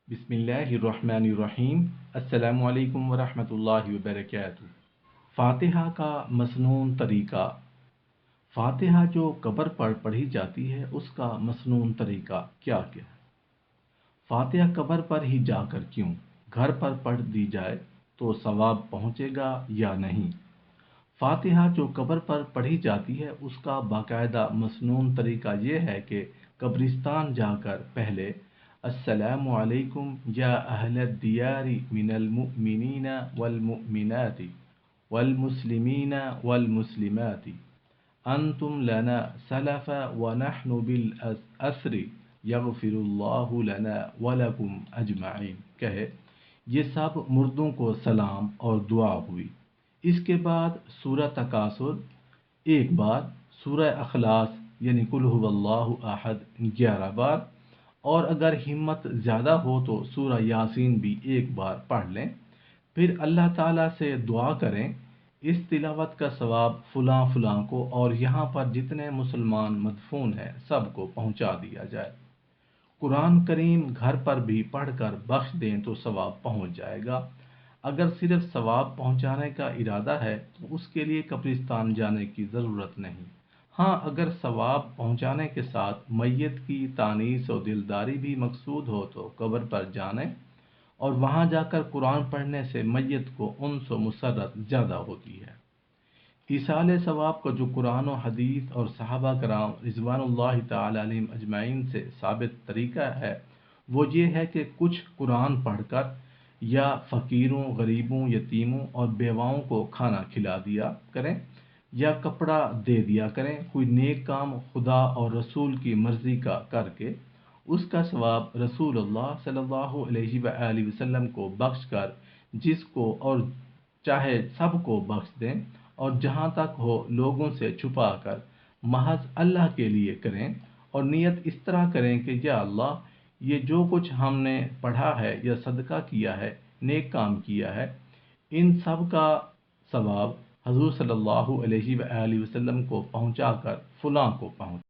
बिस्मिल्लाहिर्रहमानिर्रहीम। अस्सलामु अलैकुम वरहमतुल्लाहि वबरकातुहू। फातिहा का मसनून तरीका। फातिहा जो कब्र पर पढ़ी जाती है उसका मसनून तरीका क्या क्या है? फातिहा कब्र पर ही जाकर क्यों, घर पर पढ़ दी जाए तो सवाब पहुँचेगा या नहीं? फातिहा जो कब्र पर पढ़ी जाती है उसका बाकायदा मसनून तरीका ये है कि कब्रिस्तान जाकर पहले अस्सलामु अलैकुम या अहलद दियारी मिनल मुमिनीना वल मुमिनाति वल मुस्लिमीना वल मुस्लिमाति अंतुम लना सलफा व नहनु बिल असरी यगफिरुल्लाहु लना व लकुम अजमाइन कहे। ये सब मुर्दों को सलाम और दुआ हुई। इसके बाद सूरह तकासुर एक बार, सूरह अखलास यानी कुल हुवल्लाहु अहद 11 बार, और अगर हिम्मत ज़्यादा हो तो सूरह यासीन भी एक बार पढ़ लें। फिर अल्लाह ताला से दुआ करें इस तिलावत का सवाब फलां फलां को और यहाँ पर जितने मुसलमान मदफून हैं सबको पहुँचा दिया जाए। कुरान करीम घर पर भी पढ़कर बख्श दें तो सवाब पहुँच जाएगा। अगर सिर्फ सवाब पहुँचाने का इरादा है तो उसके लिए कब्रिस्तान जाने की ज़रूरत नहीं। हाँ, अगर सवाब पहुँचाने के साथ मैयत की तानीस और दिलदारी भी मकसूद हो तो कब्र पर जाने और वहाँ जाकर कुरान पढ़ने से मैयत को उनसे मुसर्रत ज़्यादा होती है। ईसाल सवाब का जो कुरान और हदीस और सहाबा कराम रिज़वानुल्लाहि ताला अलैहिम अजमाइन से साबित तरीका है वो ये है कि कुछ कुरान पढ़कर या फ़कीरों, गरीबों, यतीमों और बेवाओं को खाना खिला दिया करें या कपड़ा दे दिया करें। कोई नेक काम खुदा और रसूल की मर्ज़ी का करके उसका सवाब रसूलुल्लाह सल्लल्लाहु अलैहि वसल्लम को बख्श कर जिसको और चाहे सबको बख्श दें, और जहाँ तक हो लोगों से छुपा कर महज अल्लाह के लिए करें और नियत इस तरह करें कि या अल्लाह, ये जो कुछ हमने पढ़ा है या सदका किया है, नेक काम किया है, इन सब का सवाब हजूर सल्लल्लाहु अलैहि वसल्लम को पहुँचा कर फलां को पहुँच